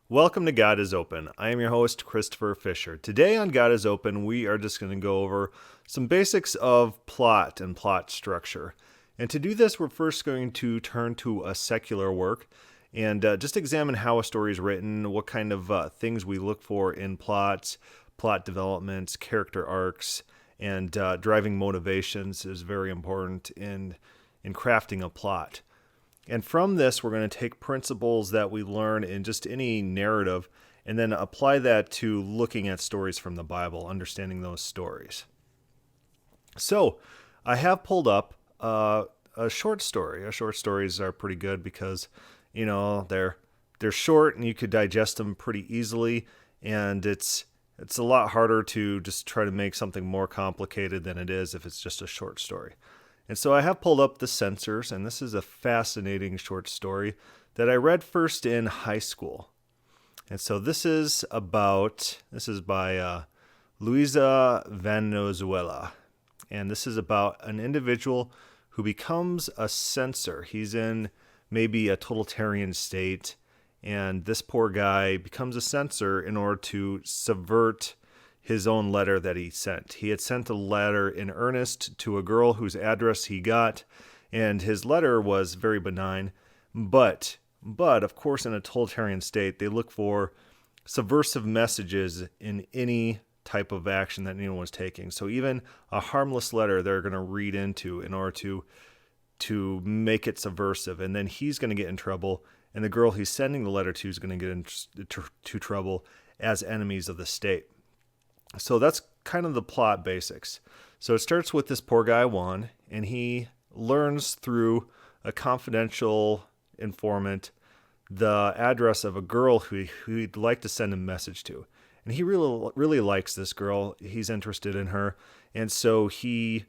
Welcome to God is Open. I am your host, Christopher Fisher. Today on God is Open, we are just going to go over some basics of plot and plot structure. And to do this, we're first going to turn to a secular work and just examine how a story is written, what kind of things we look for in plots, plot developments, character arcs, and driving motivations is very important in crafting a plot. And from this, we're going to take principles that we learn in just any narrative and then apply that to looking at stories from the Bible, understanding those stories. So, I have pulled up a short story. Short stories are pretty good because, they're short and you could digest them pretty easily, and it's a lot harder to just try to make something more complicated than it is if it's just a short story. And so I have pulled up The Censors, and this is a fascinating short story that I read first in high school. And so this is by Luisa Venezuela. And this is about an individual who becomes a censor. He's in maybe a totalitarian state, and this poor guy becomes a censor in order to subvert his own letter that he sent. He had sent a letter in earnest to a girl whose address he got, and his letter was very benign. But of course, in a totalitarian state, they look for subversive messages in any type of action that anyone was taking. So even a harmless letter, they're going to read into in order to make it subversive, and then he's going to get in trouble, and the girl he's sending the letter to is going to get into trouble as enemies of the state. So that's kind of the plot basics. So it starts with this poor guy, Juan, and he learns through a confidential informant the address of a girl who he'd like to send a message to. And he really likes this girl. He's interested in her. And so he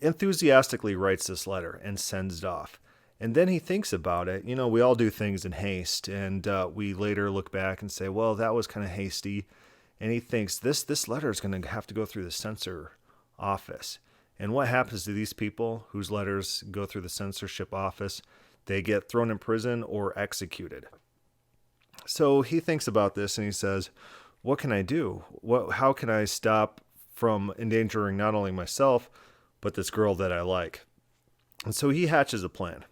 enthusiastically writes this letter and sends it off. And then he thinks about it. We all do things in haste, and we later look back and say, well, that was kind of hasty. And he thinks this letter is going to have to go through the censor office. And what happens to these people whose letters go through the censorship office? They get thrown in prison or executed. So he thinks about this and he says, what can I do? How can I stop from endangering not only myself, but this girl that I like? And so he hatches a plan.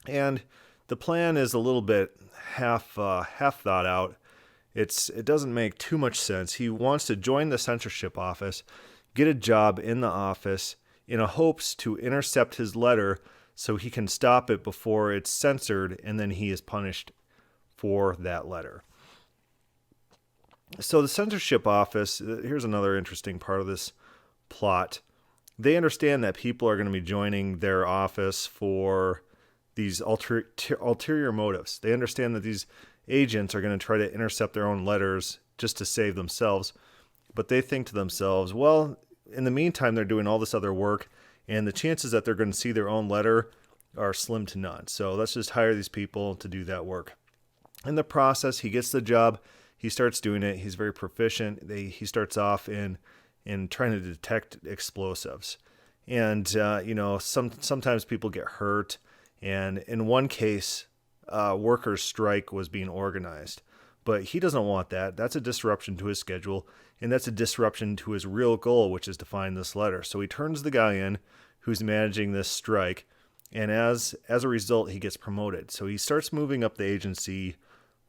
And the plan is a little bit half thought out. It doesn't make too much sense. He wants to join the censorship office, get a job in the office in hopes to intercept his letter so he can stop it before it's censored, and then he is punished for that letter. So the censorship office, here's another interesting part of this plot. They understand that people are going to be joining their office for these ulterior motives. They understand that these agents are going to try to intercept their own letters just to save themselves. But they think to themselves, well, in the meantime, they're doing all this other work, and the chances that they're going to see their own letter are slim to none. So let's just hire these people to do that work. In the process, he gets the job. He starts doing it. He's very proficient. He starts off in trying to detect explosives. And, sometimes people get hurt. And in one case, workers' strike was being organized. But he doesn't want that. That's a disruption to his schedule, and that's a disruption to his real goal, which is to find this letter. So he turns the guy in who's managing this strike, and as a result, he gets promoted. So he starts moving up the agency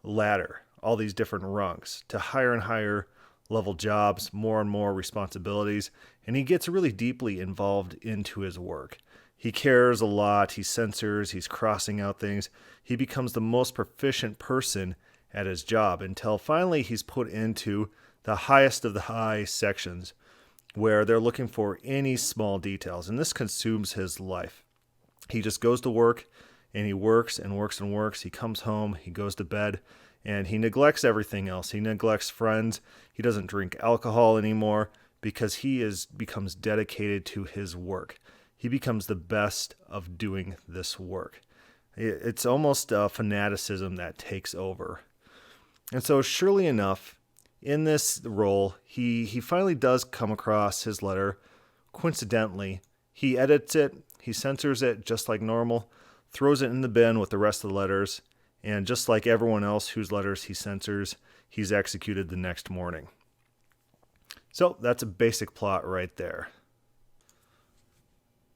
ladder, all these different rungs, to higher and higher level jobs, more and more responsibilities, and he gets really deeply involved into his work. He cares a lot. He censors. He's crossing out things. He becomes the most proficient person at his job until finally he's put into the highest of the high sections where they're looking for any small details. And this consumes his life. He just goes to work and he works and works and works. He comes home. He goes to bed and he neglects everything else. He neglects friends. He doesn't drink alcohol anymore because he becomes dedicated to his work. He becomes the best of doing this work. It's almost a fanaticism that takes over. And so surely enough, in this role, he finally does come across his letter. Coincidentally, he edits it, he censors it just like normal, throws it in the bin with the rest of the letters, And just like everyone else whose letters he censors, he's executed the next morning. So that's a basic plot right there.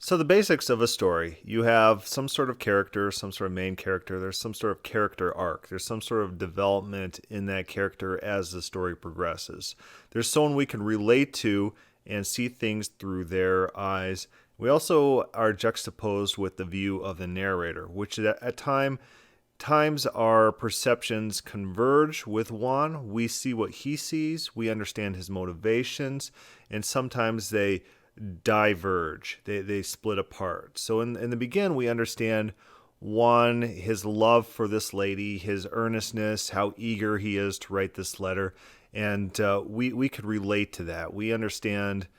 So the basics of a story, you have some sort of character, some sort of main character, there's some sort of character arc, there's some sort of development in that character as the story progresses. There's someone we can relate to and see things through their eyes. We also are juxtaposed with the view of the narrator, which at times our perceptions converge with Juan. We see what he sees, we understand his motivations, and sometimes they diverge. They split apart. So in the beginning, we understand Juan, his love for this lady, his earnestness, how eager he is to write this letter, and we could relate to that. We understand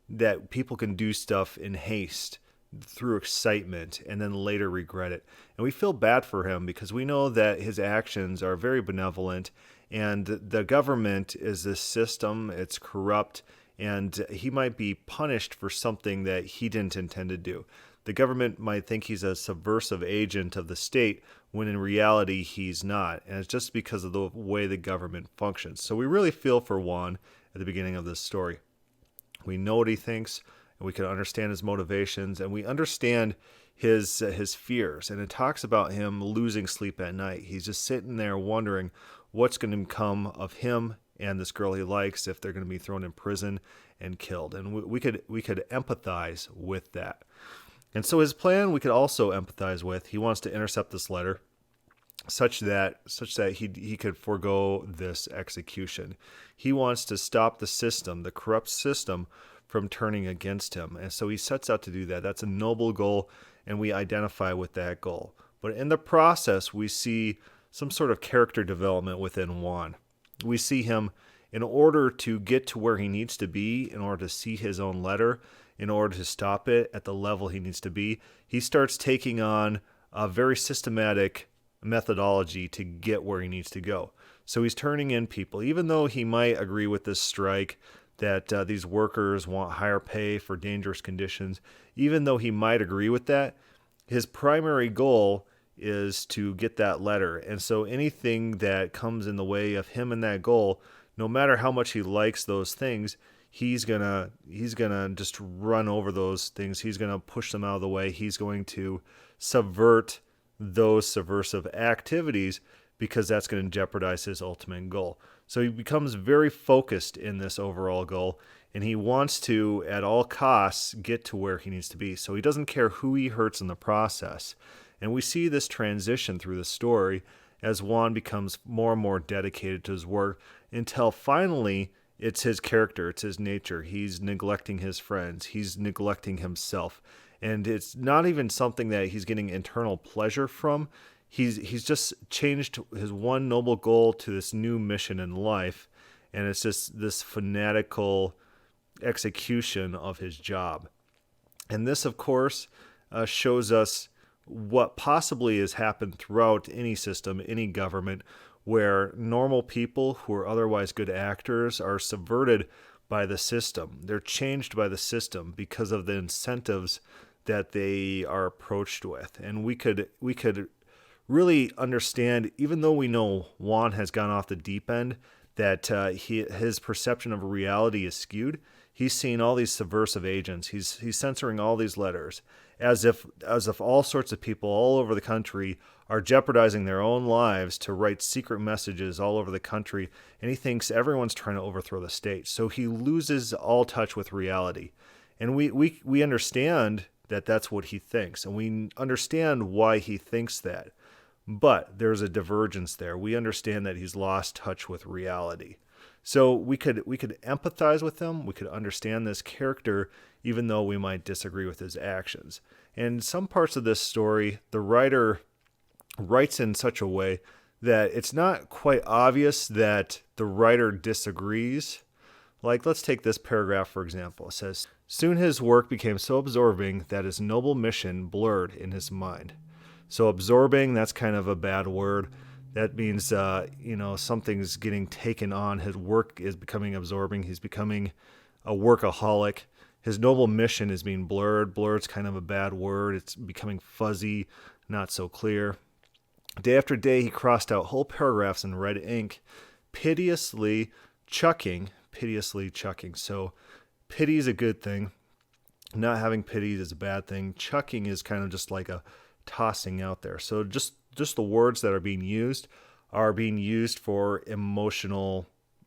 that people can do stuff in haste through excitement and then later regret it. And we feel bad for him because we know that his actions are very benevolent, and the government is this system, it's corrupt, and he might be punished for something that he didn't intend to do. The government might think he's a subversive agent of the state when in reality he's not, and it's just because of the way the government functions. So we really feel for Juan at the beginning of this story. We know what he thinks, and we can understand his motivations, and we understand his fears. And it talks about him losing sleep at night. He's just sitting there wondering what's going to become of him and this girl he likes, if they're going to be thrown in prison and killed. And we could empathize with that. And so his plan we could also empathize with. He wants to intercept this letter such that he could forego this execution. He wants to stop the system, the corrupt system, from turning against him. And so he sets out to do that. That's a noble goal, and we identify with that goal. But in the process, we see some sort of character development within Juan. We see him, in order to get to where he needs to be, in order to see his own letter, in order to stop it at the level he needs to be, he starts taking on a very systematic methodology to get where he needs to go. So he's turning in people, even though he might agree with this strike, that these workers want higher pay for dangerous conditions. Even though he might agree with that, his primary goal is to get that letter. And so anything that comes in the way of him and that goal, no matter how much he likes those things, he's gonna just run over those things. He's gonna push them out of the way. He's going to subvert those subversive activities because that's going to jeopardize his ultimate goal. So he becomes very focused in this overall goal, and he wants to, at all costs, get to where he needs to be. So he doesn't care who he hurts in the process. And we see this transition through the story as Juan becomes more and more dedicated to his work until finally it's his character, it's his nature. He's neglecting his friends. He's neglecting himself. And it's not even something that he's getting internal pleasure from. He's just changed his one noble goal to this new mission in life, and it's just this fanatical execution of his job. And this, of course, shows us what possibly has happened throughout any system, any government, where normal people who are otherwise good actors are subverted by the system. They're changed by the system because of the incentives that they are approached with. And we could really understand, even though we know Juan has gone off the deep end, that his perception of reality is skewed. He's seeing all these subversive agents. He's censoring all these letters as if all sorts of people all over the country are jeopardizing their own lives to write secret messages all over the country, and he thinks everyone's trying to overthrow the state. So he loses all touch with reality. And we understand that that's what he thinks, and we understand why he thinks that. But there's a divergence there. We understand that he's lost touch with reality. So we could empathize with him. We could understand this character, even though we might disagree with his actions. And some parts of this story, the writer writes in such a way that it's not quite obvious that the writer disagrees. Like, let's take this paragraph, for example. It says, "Soon his work became so absorbing that his noble mission blurred in his mind." So absorbing, that's kind of a bad word. That means, something's getting taken on. His work is becoming absorbing. He's becoming a workaholic. His noble mission is being blurred. Blurred's kind of a bad word. It's becoming fuzzy, not so clear. Day after day, he crossed out whole paragraphs in red ink, piteously chucking. So pity is a good thing. Not having pity is a bad thing. Chucking is kind of just like a tossing out there. So just the words that are being used for emotional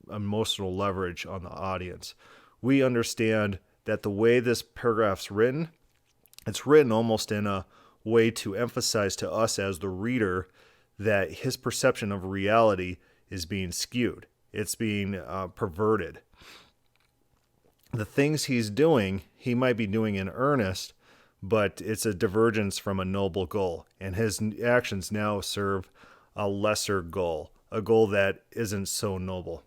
leverage on the audience. We understand that the way this paragraph's written, it's written almost in a way to emphasize to us as the reader that his perception of reality is being skewed. It's being perverted. The things he's doing, he might be doing in earnest, but it's a divergence from a noble goal. And his actions now serve a lesser goal, a goal that isn't so noble.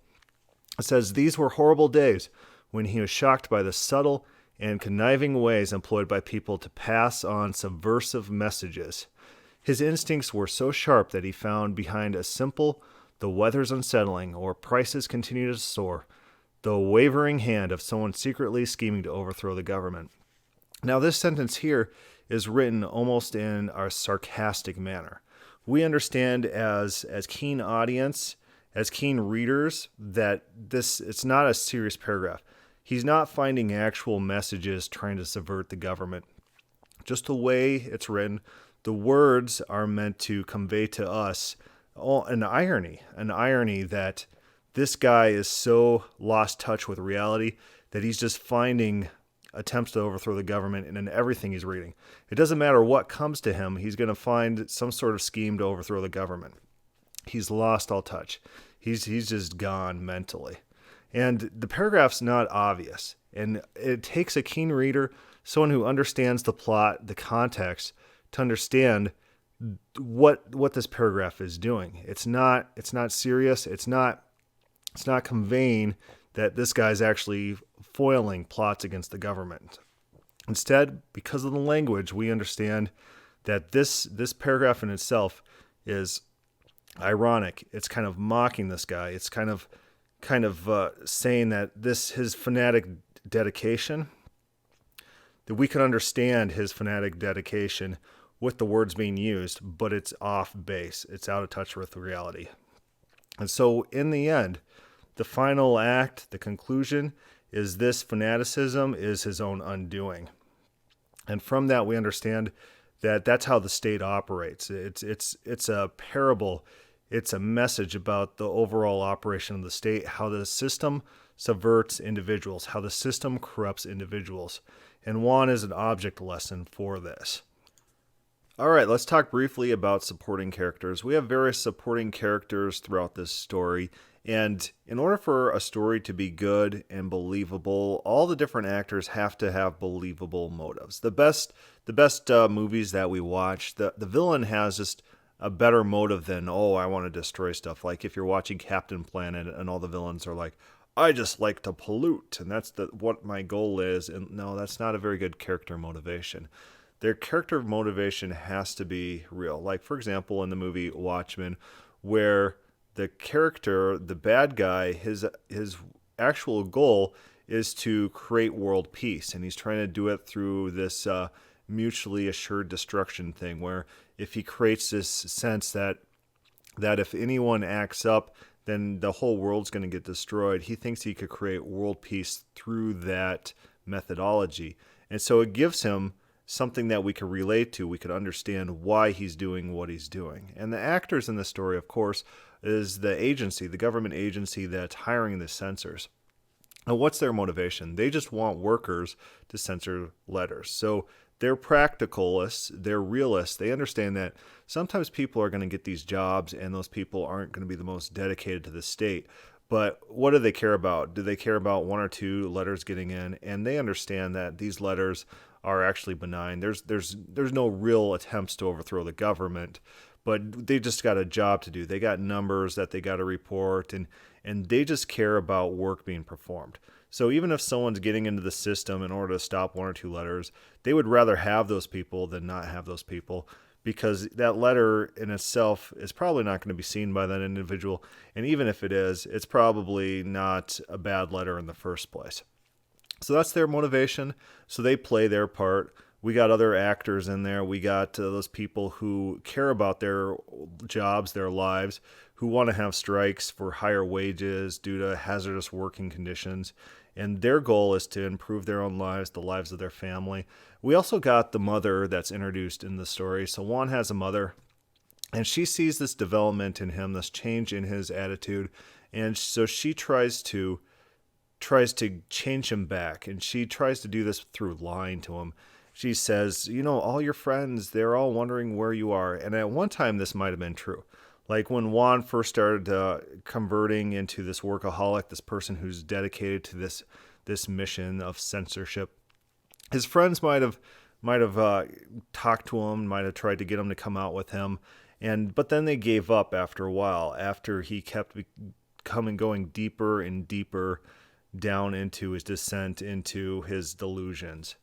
It says, these were horrible days when he was shocked by the subtle and conniving ways employed by people to pass on subversive messages. His instincts were so sharp that he found behind a simple, the weather's unsettling, or prices continue to soar, the wavering hand of someone secretly scheming to overthrow the government. Now, this sentence here is written almost in a sarcastic manner. We understand as keen audience, as keen readers, that it's not a serious paragraph. He's not finding actual messages trying to subvert the government. Just the way it's written, the words are meant to convey to us an irony that this guy is so lost touch with reality that he's just finding attempts to overthrow the government in everything he's reading. It doesn't matter what comes to him, he's going to find some sort of scheme to overthrow the government. He's lost all touch. He's just gone mentally. And the paragraph's not obvious. And it takes a keen reader, someone who understands the plot, the context, to understand what this paragraph is doing. It's not serious. It's not conveying that this guy's actually foiling plots against the government. Instead, because of the language, we understand that this paragraph in itself is ironic. It's kind of mocking this guy. It's kind of saying that his fanatic dedication, that we can understand his fanatic dedication with the words being used, but it's off base. It's out of touch with reality. And so in the end, the final act, the conclusion, is this fanaticism is his own undoing. And from that, we understand that that's how the state operates. It's a parable. It's a message about the overall operation of the state, how the system subverts individuals, how the system corrupts individuals. And Juan is an object lesson for this. All right, let's talk briefly about supporting characters. We have various supporting characters throughout this story. And in order for a story to be good and believable, all the different actors have to have believable motives. The best movies that we watch, the villain has just a better motive than, I want to destroy stuff. Like if you're watching Captain Planet and all the villains are like, I just like to pollute, and that's what my goal is. And no, that's not a very good character motivation. Their character motivation has to be real. Like, for example, in the movie Watchmen, where the character, the bad guy, his actual goal is to create world peace, and he's trying to do it through this mutually assured destruction thing, where if he creates this sense that if anyone acts up, then the whole world's going to get destroyed, he thinks he could create world peace through that methodology. And so it gives him something that we could relate to. We could understand why he's doing what he's doing. And the actors in the story, of course, is the agency, the government agency that's hiring the censors. Now, what's their motivation? They just want workers to censor letters. So they're practicalists, they're realists. They understand that sometimes people are going to get these jobs and those people aren't going to be the most dedicated to the state. But what do they care about? Do they care about one or two letters getting in? And they understand that these letters are actually benign. There's no real attempts to overthrow the government, but they just got a job to do. They got numbers that they got to report, and they just care about work being performed. So even if someone's getting into the system in order to stop one or two letters, they would rather have those people than not have those people, because that letter in itself is probably not going to be seen by that individual. And even if it is, it's probably not a bad letter in the first place. So that's their motivation. So they play their part. We got other actors in there. We got those people who care about their jobs, their lives, who want to have strikes for higher wages due to hazardous working conditions. And their goal is to improve their own lives, the lives of their family. We also got the mother that's introduced in the story. So Juan has a mother, and she sees this development in him, this change in his attitude. And so she tries to change him back, and she tries to do this through lying to him. She says, all your friends, they're all wondering where you are. And at one time, this might have been true. Like when Juan first started converting into this workaholic, this person who's dedicated to this mission of censorship, his friends might have talked to him, might have tried to get him to come out with him, but then they gave up after a while, after he kept going deeper and deeper down into his descent into his delusions.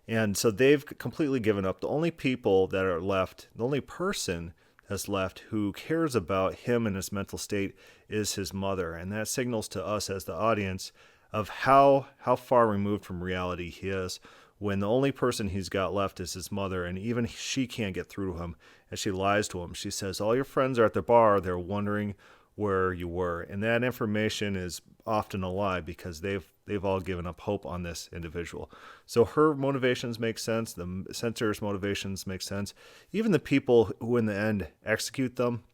And so they've completely given up. The only people that are left, the only person that's left who cares about him and his mental state is his mother. And that signals to us as the audience of how far removed from reality he is, when the only person he's got left is his mother, and even she can't get through to him as she lies to him. She says, all your friends are at the bar, they're wondering where you were. And that information is often a lie, because they've all given up hope on this individual. So her motivations make sense. The censor's motivations make sense. Even the people who in the end execute them,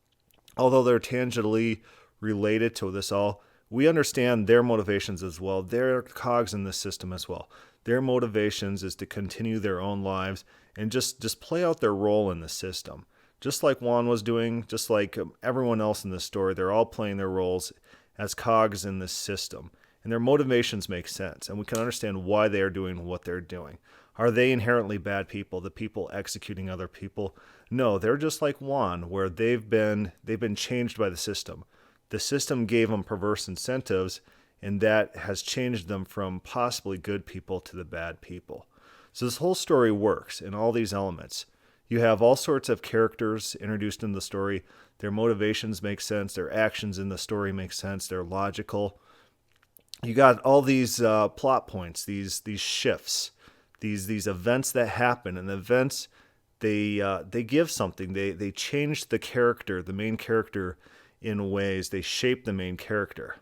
although they're tangentially related to this all, we understand their motivations as well. They're cogs in the system as well. Their motivations is to continue their own lives and just play out their role in the system. Just like Juan was doing, just like everyone else in this story, they're all playing their roles as cogs in this system. And their motivations make sense, and we can understand why they are doing what they're doing. Are they inherently bad people, the people executing other people? No, they're just like Juan, where they've been changed by the system. The system gave them perverse incentives, and that has changed them from possibly good people to the bad people. So this whole story works in all these elements. You have all sorts of characters introduced in the story. Their motivations make sense. Their actions in the story make sense. They're logical. You got all these plot points, these shifts, these events that happen, and the events they give something. They change the character, the main character, in ways. They shape the main character,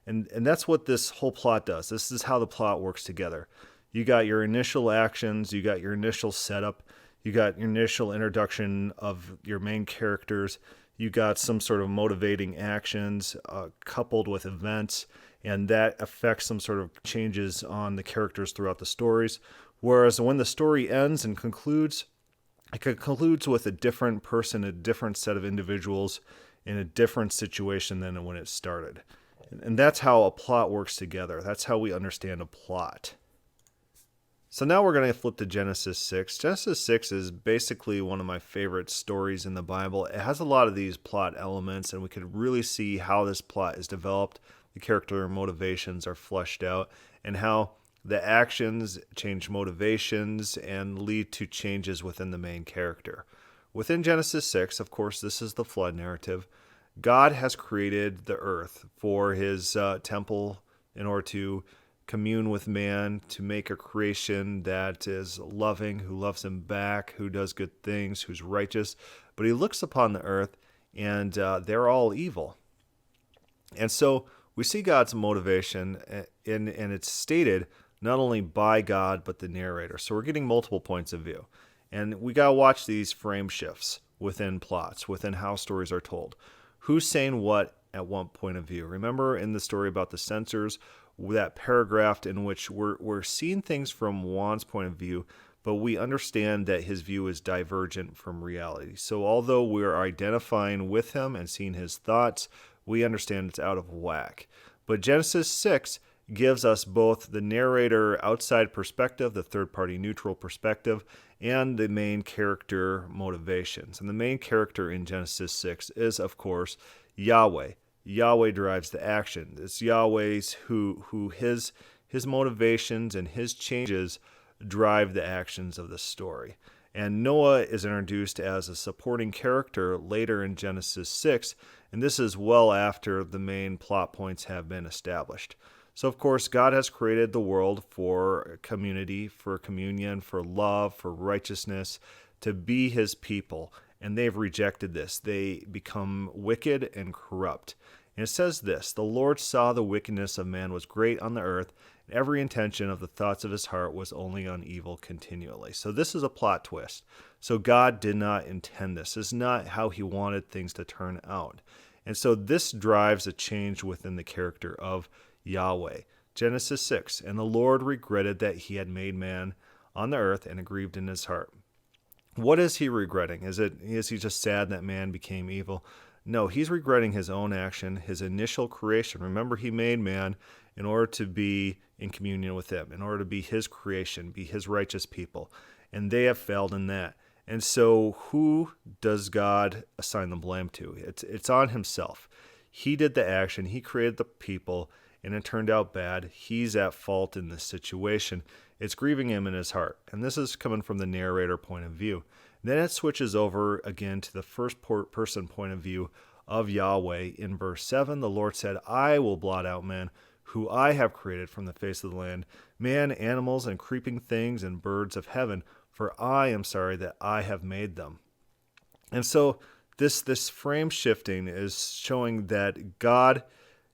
and that's what this whole plot does. This is how the plot works together. You got your initial actions. You got your initial setup. You got your initial introduction of your main characters. You got some sort of motivating actions coupled with events, and that affects some sort of changes on the characters throughout the stories. Whereas when the story ends and concludes, it concludes with a different person, a different set of individuals in a different situation than when it started. And that's how a plot works together. That's how we understand a plot. So now we're going to flip to Genesis 6. Genesis 6 is basically one of my favorite stories in the Bible. It has a lot of these plot elements, and we could really see how this plot is developed. The character motivations are fleshed out, and how the actions change motivations and lead to changes within the main character. Within Genesis 6, of course, this is the flood narrative. God has created the earth for his temple in order to commune with man, to make a creation that is loving, who loves him back, who does good things, who's righteous. But he looks upon the earth, and they're all evil. And so we see God's motivation, and it's stated not only by God, but the narrator. So we're getting multiple points of view. And we got to watch these frame shifts within plots, within how stories are told. Who's saying what at what point of view? Remember in the story about the censors, that paragraph in which we're seeing things from Juan's point of view, but we understand that his view is divergent from reality. So although we're identifying with him and seeing his thoughts, we understand it's out of whack. But Genesis 6 gives us both the narrator outside perspective, the third-party neutral perspective, and the main character motivations. And the main character in Genesis 6 is, of course, Yahweh. Yahweh drives the action. It's Yahweh's who his motivations and his changes drive the actions of the story. And Noah is introduced as a supporting character later in Genesis 6, and this is well after the main plot points have been established. So, of course, God has created the world for community, for communion, for love, for righteousness, to be his people. And they've rejected this. They become wicked and corrupt. And it says this: the Lord saw the wickedness of man was great on the earth, and every intention of the thoughts of his heart was only on evil continually. So this is a plot twist. So God did not intend this. This is not how he wanted things to turn out. And so this drives a change within the character of Yahweh. Genesis 6, and the Lord regretted that he had made man on the earth and it grieved in his heart. What is he regretting? Is he just sad that man became evil? No, he's regretting his own action, his initial creation. Remember, he made man in order to be in communion with him, in order to be his creation, be his righteous people. And they have failed in that. And so who does God assign the blame to? It's on himself. He did the action. He created the people, and it turned out bad. He's at fault in this situation. It's grieving him in his heart. And this is coming from the narrator point of view. Then it switches over again to the first person point of view of Yahweh. In verse 7, the Lord said, I will blot out man, who I have created from the face of the land, man, animals, and creeping things, and birds of heaven, for I am sorry that I have made them. And so this frame shifting is showing that God,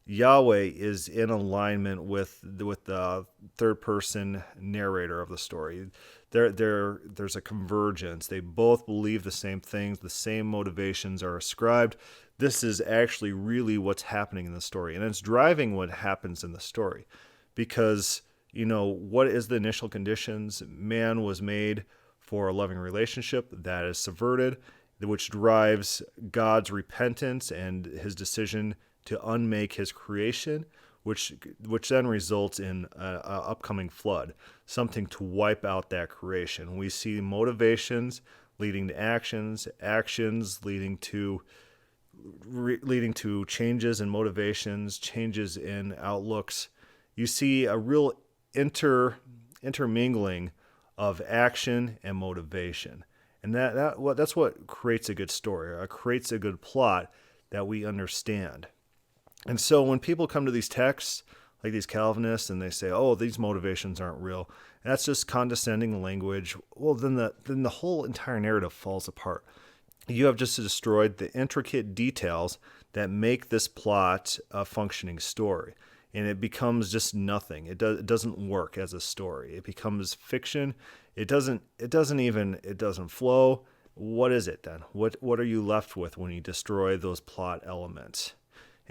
Yahweh, is in alignment with the third person narrator of the story. There's a convergence. They both believe the same things. The same motivations are ascribed. This is actually really what's happening in the story. And it's driving what happens in the story. Because, what is the initial conditions? Man was made for a loving relationship. That is subverted, which drives God's repentance and his decision to unmake his creation, which then results in an upcoming flood, something to wipe out that creation. We see motivations leading to actions leading to changes in motivations, changes in outlooks. You see a real intermingling of action and motivation. And that's what creates a good story, creates a good plot that we understand. And so when people come to these texts, like these Calvinists, and they say, oh, these motivations aren't real, and that's just condescending language, well, then the whole entire narrative falls apart. You have just destroyed the intricate details that make this plot a functioning story. And it becomes just nothing. It doesn't work as a story. It becomes fiction. It doesn't flow. What is it then? What are you left with when you destroy those plot elements?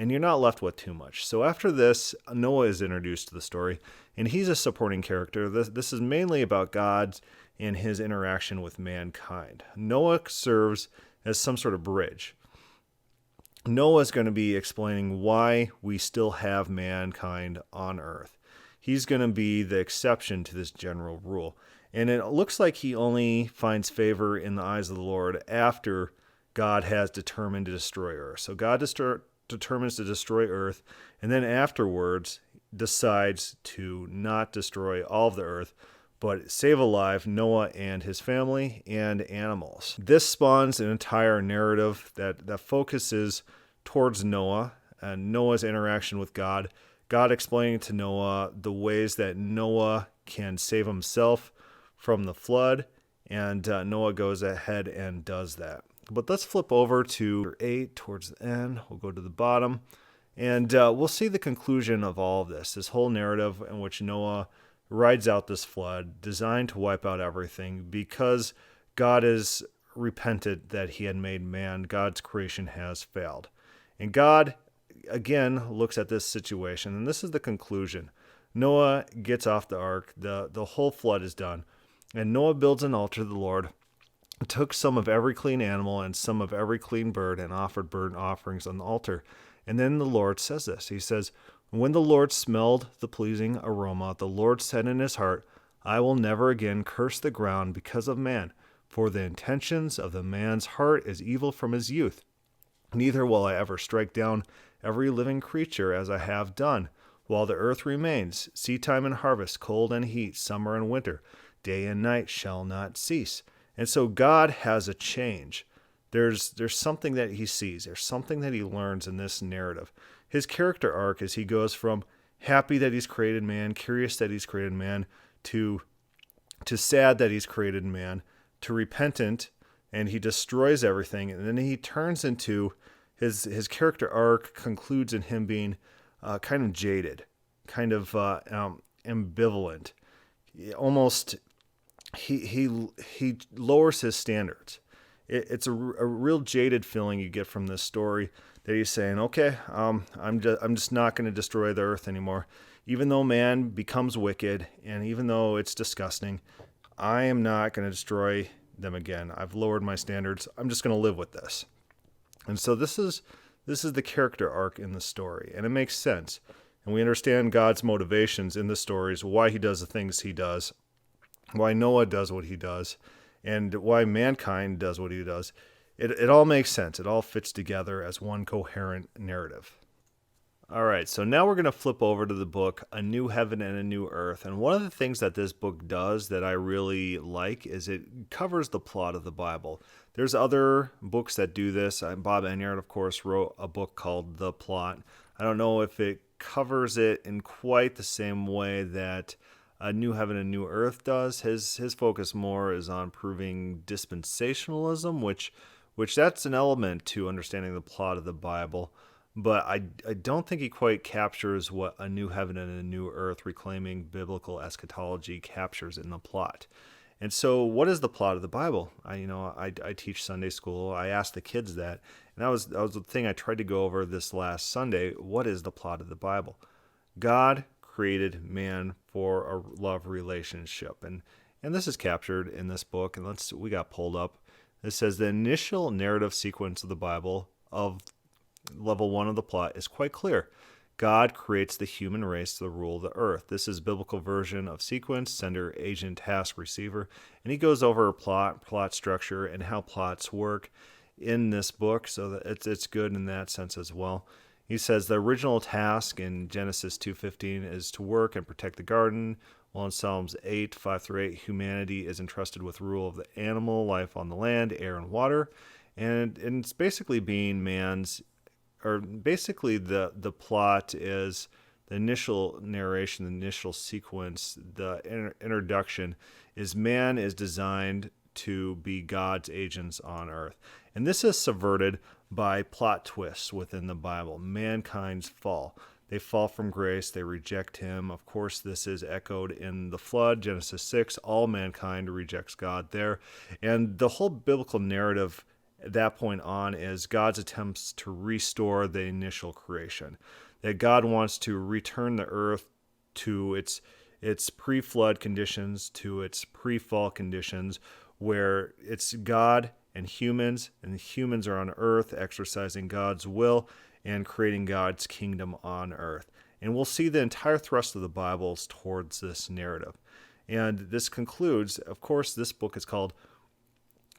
And you're not left with too much. So after this, Noah is introduced to the story, and he's a supporting character. This is mainly about God and his interaction with mankind. Noah serves as some sort of bridge. Noah is going to be explaining why we still have mankind on earth. He's going to be the exception to this general rule. And it looks like he only finds favor in the eyes of the Lord after God has determined to destroy earth. So God determines to destroy earth, and then afterwards decides to not destroy all of the earth, but save alive Noah and his family and animals. This spawns an entire narrative that focuses towards Noah and Noah's interaction with God, God explaining to Noah the ways that Noah can save himself from the flood, and Noah goes ahead and does that. But let's flip over to 8 towards the end. We'll go to the bottom, and we'll see the conclusion of all of this whole narrative in which Noah rides out this flood designed to wipe out everything because God has repented that he had made man. God's creation has failed. And God, again, looks at this situation, and this is the conclusion. Noah gets off the ark. The whole flood is done. And Noah builds an altar to the Lord, took some of every clean animal and some of every clean bird, and offered burnt offerings on the altar. And then the Lord says this. He says, when the Lord smelled the pleasing aroma, the Lord said in his heart, I will never again curse the ground because of man, for the intentions of the man's heart is evil from his youth. Neither will I ever strike down every living creature as I have done, while the earth remains, seedtime and harvest, cold and heat, summer and winter, day and night shall not cease. And so God has a change. There's something that he sees. There's something that he learns in this narrative. His character arc as he goes from happy that he's created man, curious that he's created man, to sad that he's created man, to repentant, and he destroys everything, and then he turns into his character arc concludes in him being kind of jaded, kind of ambivalent, almost he lowers his standards. It's a real jaded feeling you get from this story that he's saying, okay, I'm just not going to destroy the earth anymore. Even though man becomes wicked, and even though it's disgusting, I am not going to destroy them again. I've lowered my standards. I'm just going to live with this. And so this is the character arc in the story, and it makes sense. And we understand God's motivations in the stories, why he does the things he does, why Noah does what he does, and why mankind does what he does. It all makes sense. It all fits together as one coherent narrative. All right, so now we're going to flip over to the book, A New Heaven and a New Earth. And one of the things that this book does that I really like is it covers the plot of the Bible. There's other books that do this. Bob Enyart, of course, wrote a book called The Plot. I don't know if it covers it in quite the same way that A New Heaven and New Earth does. His focus more is on proving dispensationalism, which that's an element to understanding the plot of the Bible. But I don't think he quite captures what A New Heaven and a New Earth reclaiming biblical eschatology captures in the plot. And so what is the plot of the Bible? I teach Sunday school. I asked the kids that. And that was the thing I tried to go over this last Sunday. What is the plot of the Bible? God created man for a love relationship. And this is captured in this book. And we got pulled up. It says the initial narrative sequence of the Bible of level 1 of the plot is quite clear. God creates the human race to rule the earth. This is biblical version of sequence, sender, agent, task, receiver. And he goes over plot structure, and how plots work in this book, so that it's good in that sense as well. He says the original task in Genesis 2:15 is to work and protect the garden, while in Psalms 8:5-8, humanity is entrusted with rule of the animal life on the land, air, and water. And it's basically being the plot is the initial narration, the initial sequence, the introduction is man is designed to be God's agents on earth. And this is subverted by plot twists within the Bible. Mankind's fall. They fall from grace. They reject him. Of course, this is echoed in the flood, Genesis 6. All mankind rejects God there. And the whole biblical narrative at that point on is God's attempts to restore the initial creation. That God wants to return the earth to its pre-flood conditions, to its pre-fall conditions, where it's God and humans are on earth exercising God's will and creating God's kingdom on earth. And we'll see the entire thrust of the Bible is towards this narrative. And this concludes, of course, this book is called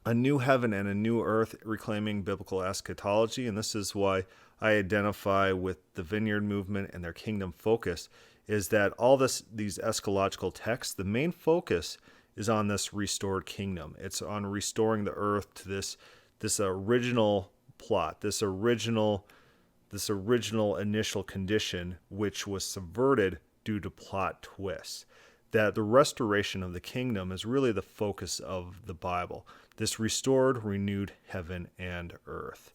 A New Heaven and a New Earth, Reclaiming Biblical Eschatology, and this is why I identify with the Vineyard movement and their kingdom focus, is that all these eschatological texts, the main focus is on this restored kingdom. It's on restoring the earth to this original plot, this original initial condition, which was subverted due to plot twists. That the restoration of the kingdom is really the focus of the Bible. This restored, renewed heaven and earth.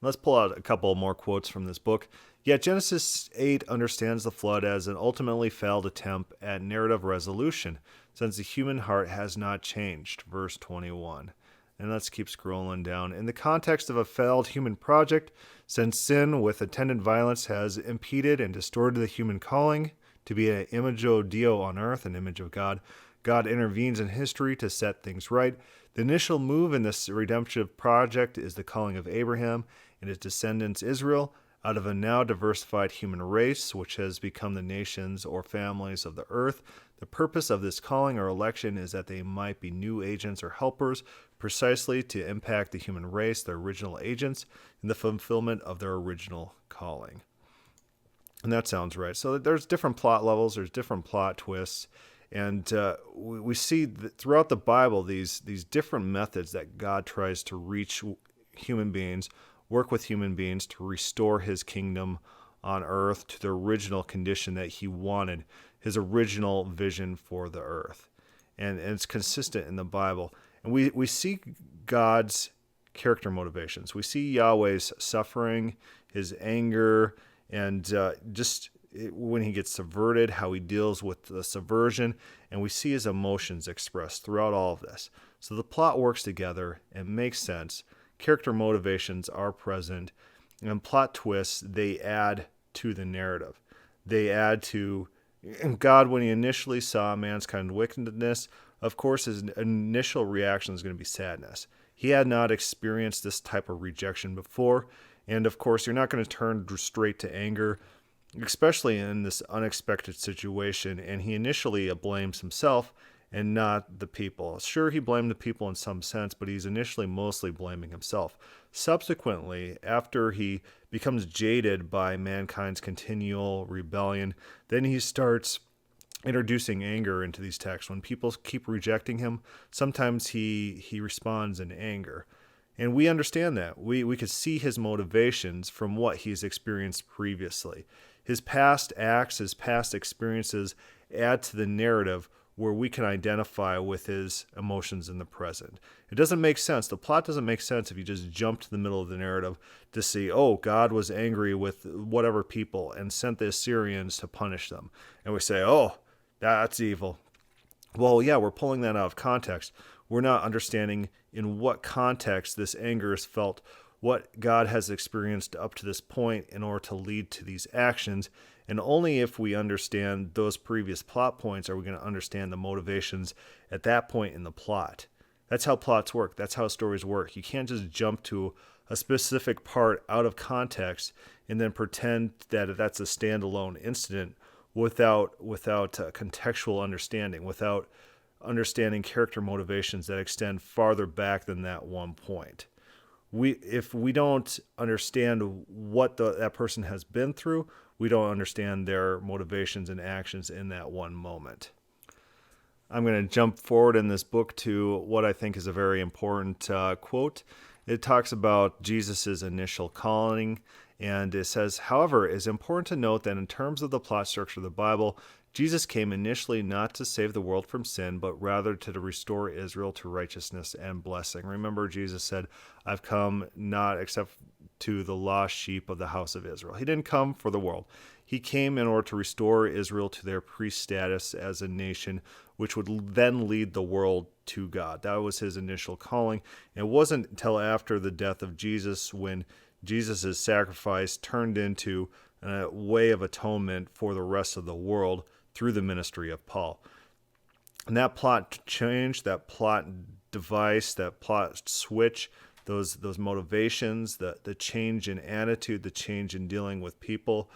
Let's pull out a couple more quotes from this book. Yet Genesis 8 understands the flood as an ultimately failed attempt at narrative resolution, since the human heart has not changed. Verse 21. And let's keep scrolling down. In the context of a failed human project, since sin with attendant violence has impeded and distorted the human calling to be an imago Dei on earth, an image of God, God intervenes in history to set things right. The initial move in this redemptive project is the calling of Abraham and his descendants Israel out of a now diversified human race, which has become the nations or families of the earth. The purpose of this calling or election is that they might be new agents or helpers, precisely to impact the human race, the original agents, in the fulfillment of their original calling. And that sounds right. So there's different plot levels, there's different plot twists, and we see that throughout the Bible these different methods that God tries to reach human beings, work with human beings to restore his kingdom on earth to the original condition that he wanted, his original vision for the earth. And it's consistent in the Bible. And we see God's character motivations. We see Yahweh's suffering, his anger, and just when he gets subverted, how he deals with the subversion, and we see his emotions expressed throughout all of this. So the plot works together and makes sense. Character motivations are present, and plot twists, they add to the narrative. They add to God. When he initially saw man's kind of wickedness, of course, his initial reaction is going to be sadness. He had not experienced this type of rejection before, and of course, you're not going to turn straight to anger, especially in this unexpected situation, and he initially blames himself and not the people. Sure, he blamed the people in some sense, but he's initially mostly blaming himself. Subsequently, after he becomes jaded by mankind's continual rebellion, then he starts introducing anger into these texts. When people keep rejecting him, sometimes he responds in anger. And we understand that. We could see his motivations from what he's experienced previously. His past acts, his past experiences add to the narrative where we can identify with his emotions in the present. It doesn't make sense. The plot doesn't make sense if you just jump to the middle of the narrative to see, oh, God was angry with whatever people and sent the Assyrians to punish them. And we say, oh, that's evil. Well, yeah, we're pulling that out of context. We're not understanding in what context this anger is felt, what God has experienced up to this point in order to lead to these actions. And only if we understand those previous plot points are we going to understand the motivations at that point in the plot. That's how plots work. That's how stories work. You can't just jump to a specific part out of context and then pretend that that's a standalone incident without contextual understanding, without understanding character motivations that extend farther back than that one point. If we don't understand what that person has been through, we don't understand their motivations and actions in that one moment. I'm going to jump forward in this book to what I think is a very important quote. It talks about Jesus' initial calling, and it says, however, it is important to note that in terms of the plot structure of the Bible, Jesus came initially not to save the world from sin, but rather to restore Israel to righteousness and blessing. Remember, Jesus said, I've come not except to the lost sheep of the house of Israel. He didn't come for the world. He came in order to restore Israel to their priest status as a nation, which would then lead the world to God. That was his initial calling. And it wasn't until after the death of Jesus when Jesus' sacrifice turned into a way of atonement for the rest of the world through the ministry of Paul. And that plot change, that plot device, that plot switch, those motivations, the change in attitude, the change in dealing with people.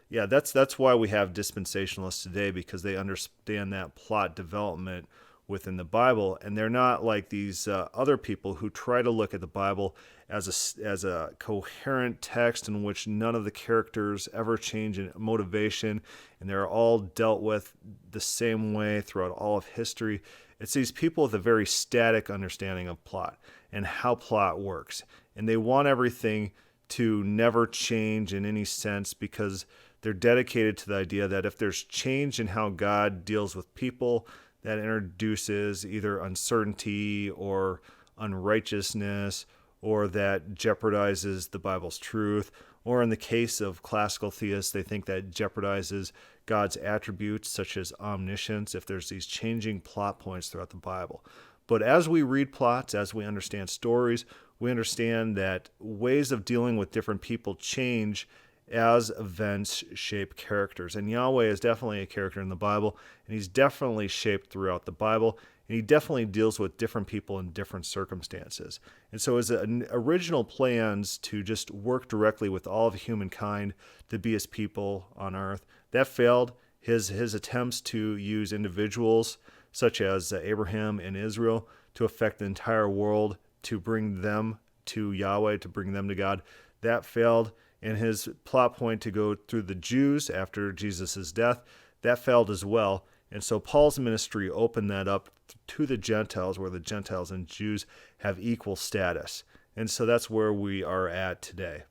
Yeah, that's why we have dispensationalists today, because they understand that plot development within the Bible, and they're not like these other people who try to look at the Bible as a coherent text in which none of the characters ever change in motivation, and they're all dealt with the same way throughout all of history. It's these people with a very static understanding of plot and how plot works, and they want everything to never change in any sense because they're dedicated to the idea that if there's change in how God deals with people, that introduces either uncertainty or unrighteousness, or that jeopardizes the Bible's truth, or in the case of classical theists, they think that jeopardizes God's attributes such as omniscience if there's these changing plot points throughout the Bible. But as we read plots, as we understand stories, we understand that ways of dealing with different people change as events shape characters. And Yahweh is definitely a character in the Bible, and he's definitely shaped throughout the Bible, and he definitely deals with different people in different circumstances. And so his original plans to just work directly with all of humankind to be his people on earth, that failed. His attempts to use individuals such as Abraham and Israel to affect the entire world, to bring them to Yahweh, to bring them to God, that failed. And his plot point to go through the Jews after Jesus' death, that failed as well. And so Paul's ministry opened that up to the Gentiles, where the Gentiles and Jews have equal status. And so that's where we are at today.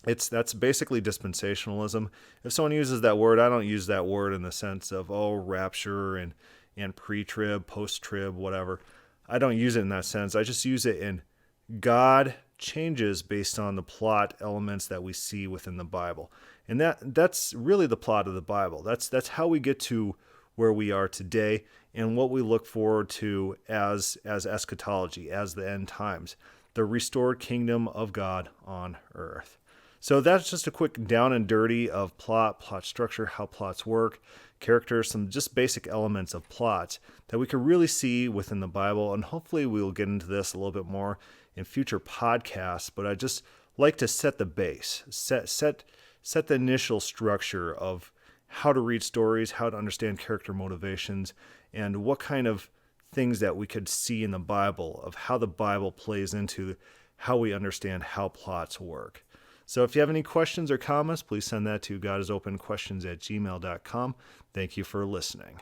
That's basically dispensationalism. If someone uses that word, I don't use that word in the sense of rapture and pre-trib, post-trib, whatever. I don't use it in that sense. I just use it in God changes based on the plot elements that we see within the Bible. And that's really the plot of the Bible. That's how we get to where we are today and what we look forward to as eschatology, as the end times, the restored kingdom of God on earth. So that's just a quick down and dirty of plot structure, how plots work, characters, some just basic elements of plots that we can really see within the Bible. And hopefully we'll get into this a little bit more in future podcasts. But I just like to set the base, set the initial structure of how to read stories, how to understand character motivations, and what kind of things that we could see in the Bible of how the Bible plays into how we understand how plots work. So if you have any questions or comments, please send that to godisopenquestions@gmail.com. Thank you for listening.